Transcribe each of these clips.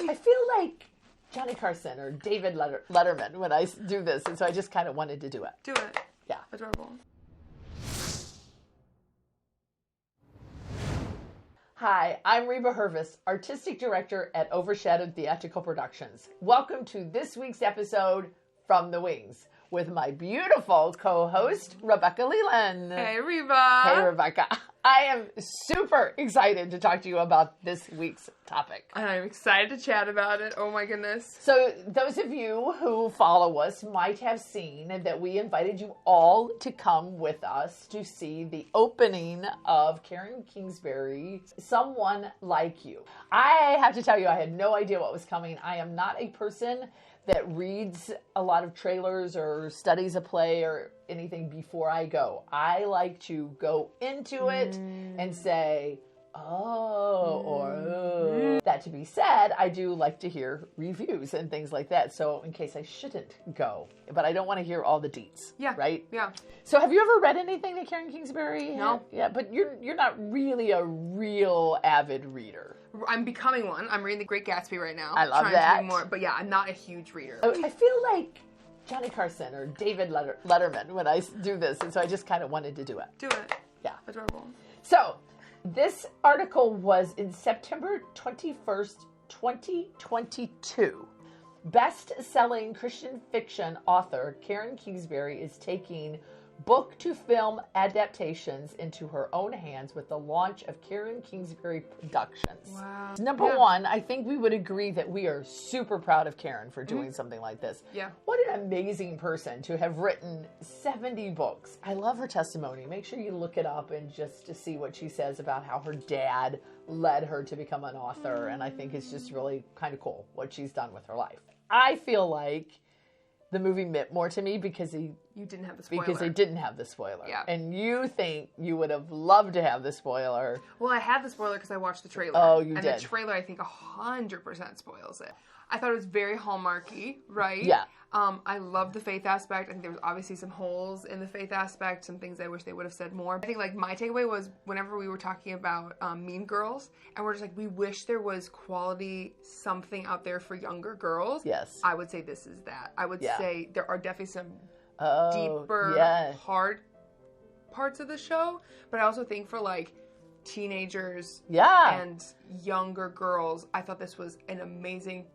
I feel like Johnny Carson or David Letterman when I do this, and so I just kind of wanted to do it. Do it. Yeah. Adorable. Hi, I'm Reba Hervis, Artistic Director at Overshadowed Theatrical Productions. Welcome to this week's episode, From the Wings, with my beautiful co-host, Rebecca Leland. Hey, Reba. Hey, Rebecca. I am super excited to talk to you about this week's topic. I'm excited to chat about it. Oh my goodness. So those of you who follow us might have seen that we invited you all to come with us to see the opening of Karen Kingsbury's Someone Like You. I have to tell you, I had no idea what was coming. I am not a person that reads a lot of trailers or studies a play or anything before I go. I like to go into it and say, oh, or oh. That to be said, I do like to hear reviews and things like that. So in case I shouldn't go, but I don't want to hear all the deets. Yeah. Right? Yeah. So have you ever read anything that Karen Kingsbury had? No. Yeah, but you're not really a real avid reader. I'm becoming one. I'm reading The Great Gatsby right now. I love trying that. To be more, but yeah, I'm not a huge reader. I feel like Johnny Carson or David Letterman when I do this, and so I just kind of wanted to do it. Do it. Yeah. Adorable. So this article was in September 21st, 2022. Best-selling Christian fiction author Karen Kingsbury is taking book-to-film adaptations into her own hands with the launch of Karen Kingsbury Productions. Wow. Number one, I think we would agree that we are super proud of Karen for doing something like this. Yeah. What an amazing person to have written 70 books. I love her testimony. Make sure you look it up and just to see what she says about how her dad led her to become an author. And I think it's just really kind of cool what she's done with her life. I feel like the movie meant more to me because you didn't have the spoiler. Because they didn't have the spoiler. Yeah. And you think you would have loved to have the spoiler. Well, I had the spoiler because I watched the trailer. Oh, you did. And the trailer, I think, 100% spoils it. I thought it was very Hallmarky, right? Yeah. I love the faith aspect. I think there was obviously some holes in the faith aspect, some things I wish they would have said more. I think, like, my takeaway was whenever we were talking about Mean Girls, and we're just like, we wish there was quality something out there for younger girls. Yes. I would say this is that. I would say there are definitely some deeper, hard parts of the show, but I also think for, like, teenagers and younger girls, I thought this was an amazing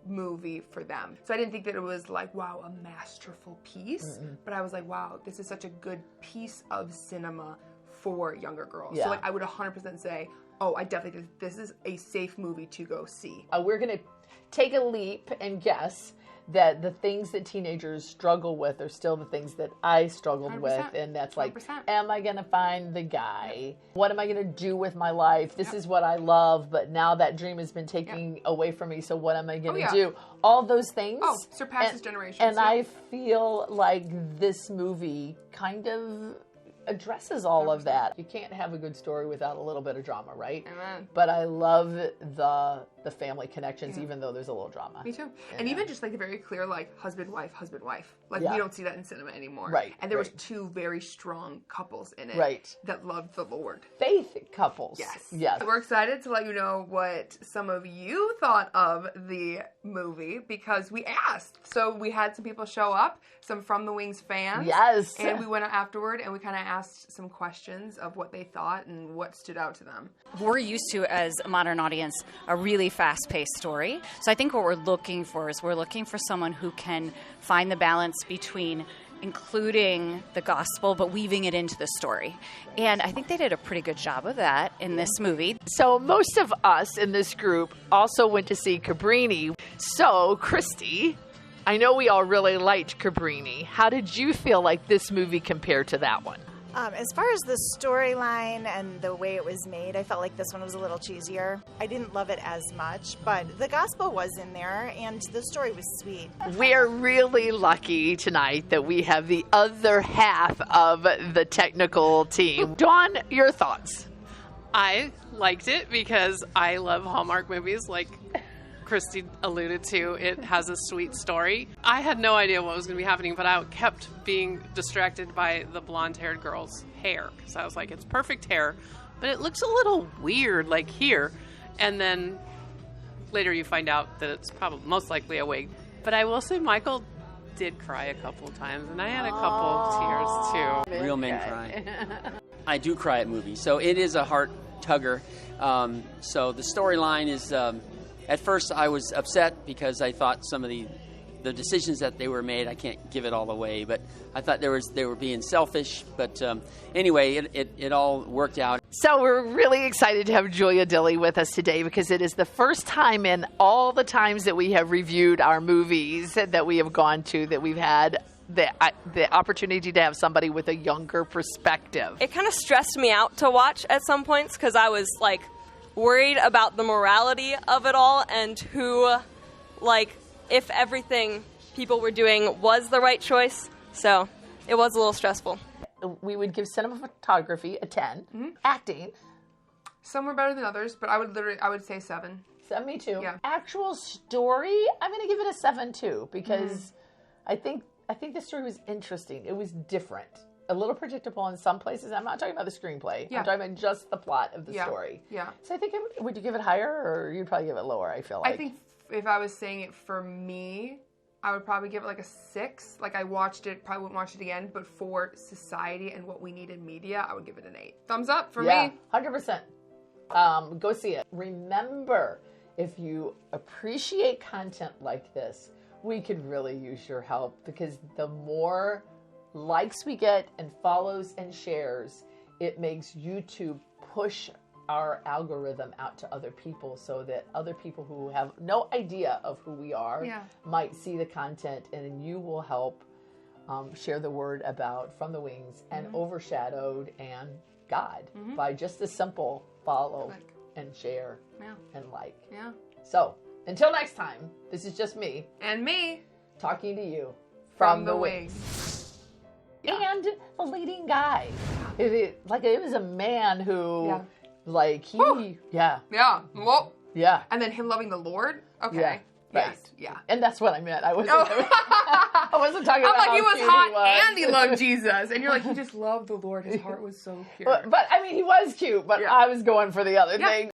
movie for them. So I didn't think that it was like, wow, a masterful piece, but I was like, wow, this is such a good piece of cinema for younger girls. So like I would 100% say, oh, I definitely think this is a safe movie to go see. We're going to take a leap and guess that the things that teenagers struggle with are still the things that I struggled 100%. with. And that's like, 100%. am I going to find the guy? What am I going to do with my life? This is what I love, but now that dream has been taken away from me. So what am I going to do? All those things. Oh, surpasses generations. And I feel like this movie kind of addresses all of that. You can't have a good story without a little bit of drama, right? Amen. But I love the family connections, even though there's a little drama. Me too. And even just like the very clear, like husband, wife. Like we don't see that in cinema anymore. Right. And there was two very strong couples in it. Right. That loved the Lord. Faith couples. Yes. Yes. We're excited to let you know what some of you thought of the movie because we asked. So we had some people show up, some From the Wings fans. Yes. And we went afterward and we kind of asked some questions of what they thought and what stood out to them. We're used to, as a modern audience, a really fast-paced story. So I think what we're looking for someone who can find the balance between including the gospel but weaving it into the story. And I think they did a pretty good job of that in this movie. So most of us in this group also went to see Cabrini. So, Christy, I know we all really liked Cabrini. How did you feel like this movie compared to that one? As far as the storyline and the way it was made, I felt like this one was a little cheesier. I didn't love it as much, but the gospel was in there and the story was sweet. We're really lucky tonight that we have the other half of the technical team. Dawn, your thoughts? I liked it because I love Hallmark movies like Christy alluded to. It has a sweet story. I had no idea what was going to be happening, but I kept being distracted by the blonde-haired girl's hair. Because I was like, it's perfect hair, but it looks a little weird, like here. And then later you find out that it's probably most likely a wig. But I will say Michael did cry a couple times, and I had a couple tears too. Real men cry. I do cry at movies, so it is a heart tugger. So the storyline is, at first I was upset because I thought some of the decisions that they were made, I can't give it all away, but I thought they were being selfish. But anyway, it all worked out. So we're really excited to have Julia Dilley with us today because it is the first time in all the times that we have reviewed our movies that we have gone to that we've had the opportunity to have somebody with a younger perspective. It kind of stressed me out to watch at some points because I was like worried about the morality of it all and who, like, if everything people were doing was the right choice. So it was a little stressful. We would give cinematography a 10. Mm-hmm. Acting. Some were better than others, but I would say 7. 7, me too. Yeah. Actual story, I'm going to give it a 7 too because I think the story was interesting. It was different. A little predictable in some places. I'm not talking about the screenplay. Yeah. I'm talking about just the plot of the story. Yeah. So I think, would you give it higher or you'd probably give it lower, I feel like? I think if I was saying it for me, I would probably give it like a 6. Like I watched it, probably wouldn't watch it again, but for society and what we need in media, I would give it an 8. Thumbs up for me. 100%. Go see it. Remember, if you appreciate content like this, we could really use your help because the more likes we get and follows and shares, it makes YouTube push our algorithm out to other people so that other people who have no idea of who we are might see the content, and you will help share the word about From the Wings and Overshadowed and God by just a simple follow and share and like. Yeah. So until next time, this is just me and me talking to you from the wings. And the leading guy. It was a man who like he Yeah. Well, and then him loving the Lord. Okay. Yeah. Right. Yes. Yeah. And that's what I meant. I wasn't talking about like how he was cute hot and he loved Jesus. And you're like, he just loved the Lord. His heart was so pure. But I mean, he was cute, but I was going for the other thing.